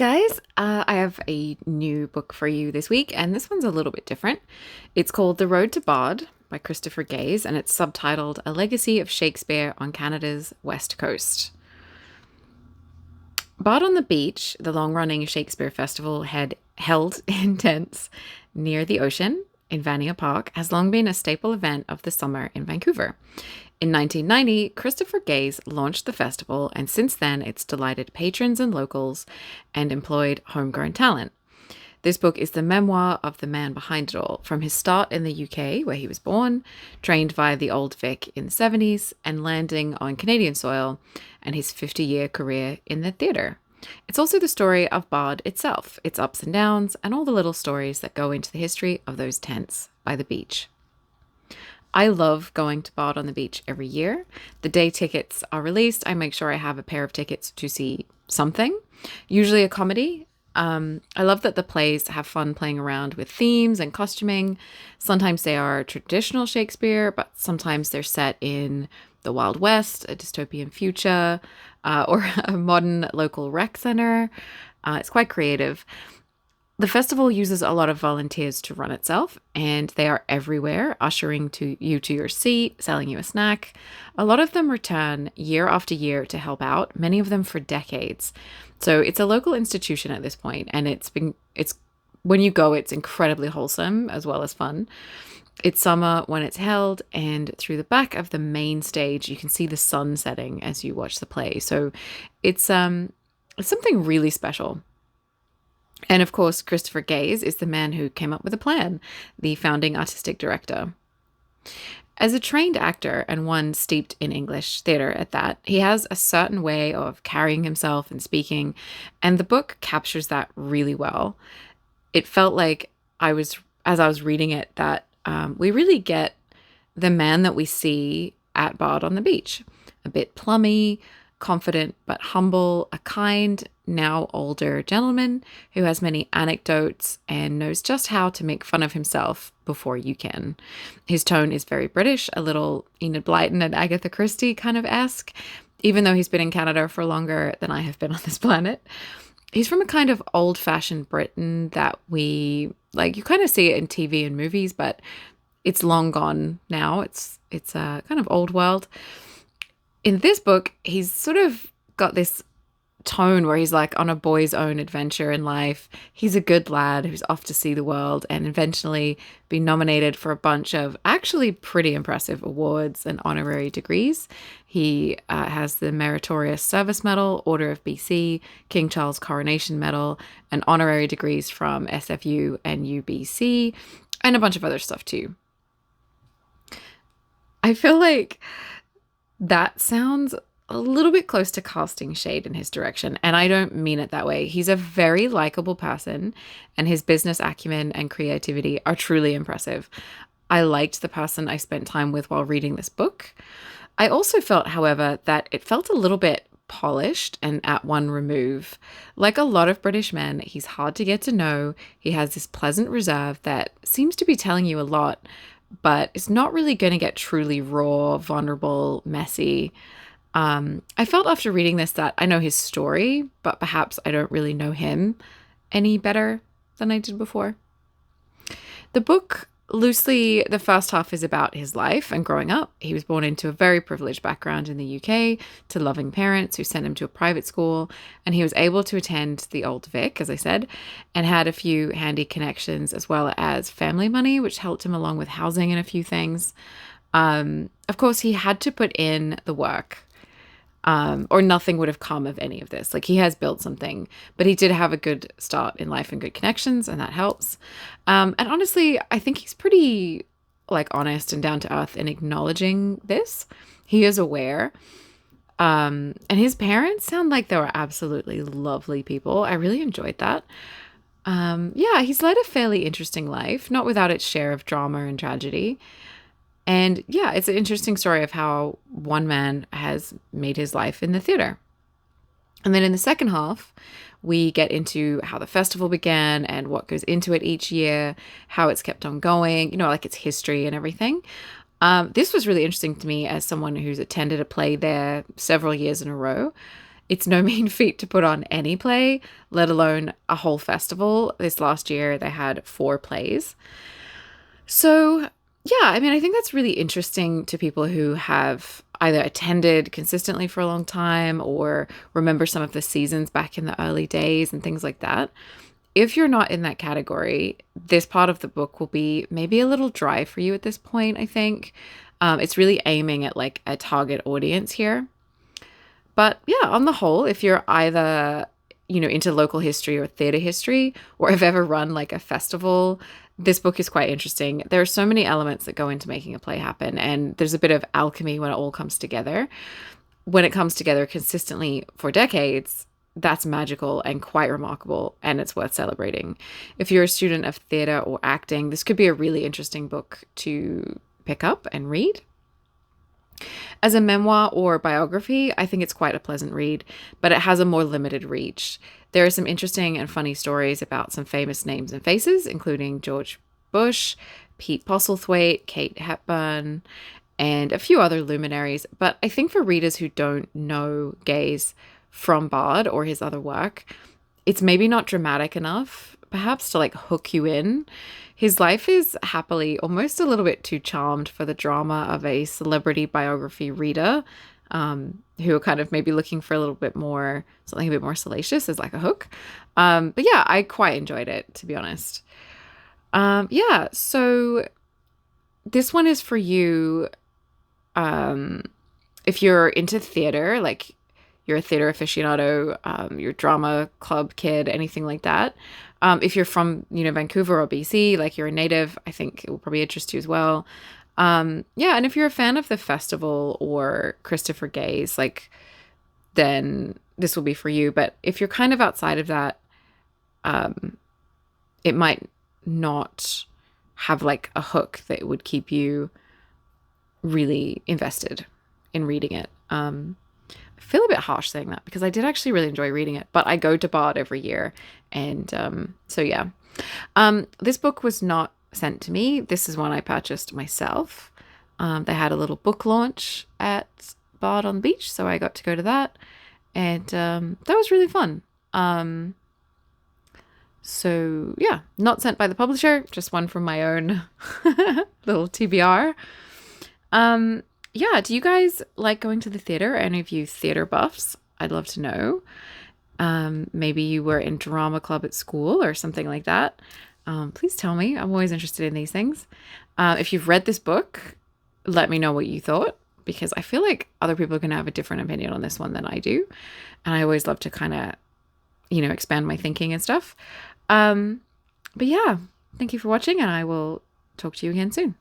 Guys, I have a new book for you this week, and this one's a little bit different. It's called The Road to Bard by Christopher Gaze, and it's subtitled A Legacy of Shakespeare on Canada's West Coast. Bard on the Beach, the long running Shakespeare festival held in tents near the ocean in Vanier Park, has long been a staple event of the summer in Vancouver. In 1990, Christopher Gaze launched the festival, and since then it's delighted patrons and locals and employed homegrown talent. This book is the memoir of the man behind it all, from his start in the UK, where he was born, trained via the Old Vic in the 70s, and landing on Canadian soil, and his 50-year career in the theatre. It's also the story of Bard itself, its ups and downs, and all the little stories that go into the history of those tents by the beach. I love going to Bard on the Beach every year. The day tickets are released, I make sure I have a pair of tickets to see something, usually a comedy. I love that the plays have fun playing around with themes and costuming. Sometimes they are traditional Shakespeare, but sometimes they're set in the Wild West, a dystopian future, or a modern local rec center. It's quite creative. The festival uses a lot of volunteers to run itself, and they are everywhere, ushering you to your seat, selling you a snack. A lot of them return year after year to help out, many of them for decades. So it's a local institution at this point, and it's when you go, it's incredibly wholesome as well as fun. It's summer when it's held, and through the back of the main stage, you can see the sun setting as you watch the play. So it's something really special. And of course, Christopher Gaze is the man who came up with the plan, the founding artistic director. As a trained actor and one steeped in English theatre at that, he has a certain way of carrying himself and speaking, and the book captures that really well. It felt like as I was reading it, that we really get the man that we see at Bard on the Beach. A bit plummy, confident but humble, a kind, now older gentleman who has many anecdotes and knows just how to make fun of himself before you can. His tone is very British, a little Enid Blyton and Agatha Christie kind of esque, even though he's been in Canada for longer than I have been on this planet. He's from a kind of old-fashioned Britain that we, like, you kind of see it in TV and movies, but it's long gone now. It's a kind of old world. In this book, he's sort of got this tone where he's like on a boy's own adventure in life. He's a good lad who's off to see the world and eventually be nominated for a bunch of actually pretty impressive awards and honorary degrees. He has the Meritorious Service Medal, Order of BC, King Charles Coronation Medal, and honorary degrees from SFU and UBC, and a bunch of other stuff too. I feel like that sounds a little bit close to casting shade in his direction, and I don't mean it that way. He's a very likable person, and his business acumen and creativity are truly impressive. I liked the person I spent time with while reading this book. I also felt, however, that it felt a little bit polished and at one remove. Like a lot of British men, he's hard to get to know. He has this pleasant reserve that seems to be telling you a lot, but it's not really going to get truly raw, vulnerable, messy. I felt after reading this that I know his story, but perhaps I don't really know him any better than I did before. The book, loosely, the first half is about his life and growing up. He was born into a very privileged background in the UK to loving parents who sent him to a private school, and he was able to attend the Old Vic, as I said, and had a few handy connections as well as family money, which helped him along with housing and a few things. Of course, he had to put in the work. Or nothing would have come of any of this. Like, he has built something, but he did have a good start in life and good connections, and that helps. And honestly, I think he's pretty, like, honest and down to earth in acknowledging this. He is aware. And his parents sound like they were absolutely lovely people. I really enjoyed that. Yeah, he's led a fairly interesting life, not without its share of drama and tragedy. And yeah, it's an interesting story of how one man has made his life in the theatre. And then in the second half, we get into how the festival began and what goes into it each year, how it's kept on going, like its history and everything. This was really interesting to me as someone who's attended a play there several years in a row. It's no mean feat to put on any play, let alone a whole festival. This last year, they had 4 plays. So, yeah, I mean, I think that's really interesting to people who have either attended consistently for a long time or remember some of the seasons back in the early days and things like that. If you're not in that category, this part of the book will be maybe a little dry for you at this point, I think. It's really aiming at like a target audience here. But yeah, on the whole, if you're either, into local history or theatre history, or have ever run like a festival, this book is quite interesting. There are so many elements that go into making a play happen, and there's a bit of alchemy when it all comes together. When it comes together consistently for decades, that's magical and quite remarkable, and it's worth celebrating. If you're a student of theatre or acting, this could be a really interesting book to pick up and read. As a memoir or biography, I think it's quite a pleasant read, but it has a more limited reach. There are some interesting and funny stories about some famous names and faces, including George Bush, Pete Postlethwaite, Kate Hepburn, and a few other luminaries. But I think for readers who don't know Gaze from Bard or his other work, it's maybe not dramatic enough, perhaps, to like hook you in. His life is happily almost a little bit too charmed for the drama of a celebrity biography reader, who are kind of maybe looking for a little bit more, something a bit more salacious as like a hook. But yeah, I quite enjoyed it, to be honest. Yeah, so this one is for you if you're into theater, like you're a theater aficionado, you're a drama club kid, anything like that. If you're from, Vancouver or BC, like you're a native, I think it will probably interest you as well. Yeah, and if you're a fan of the festival or Christopher Gaze, like, then this will be for you. But if you're kind of outside of that, it might not have like a hook that would keep you really invested in reading it. I feel a bit harsh saying that because I did actually really enjoy reading it, but I go to Bard every year. And so, yeah. This book was not sent to me. This is one I purchased myself. They had a little book launch at Bard on the Beach, so I got to go to that. And that was really fun. So, yeah, not sent by the publisher, just one from my own little TBR. Yeah, do you guys like going to the theatre? Any of you theatre buffs? I'd love to know. Maybe you were in drama club at school or something like that. Please tell me. I'm always interested in these things. If you've read this book, let me know what you thought, because I feel like other people are going to have a different opinion on this one than I do. And I always love to kind of, expand my thinking and stuff. But yeah, thank you for watching, and I will talk to you again soon.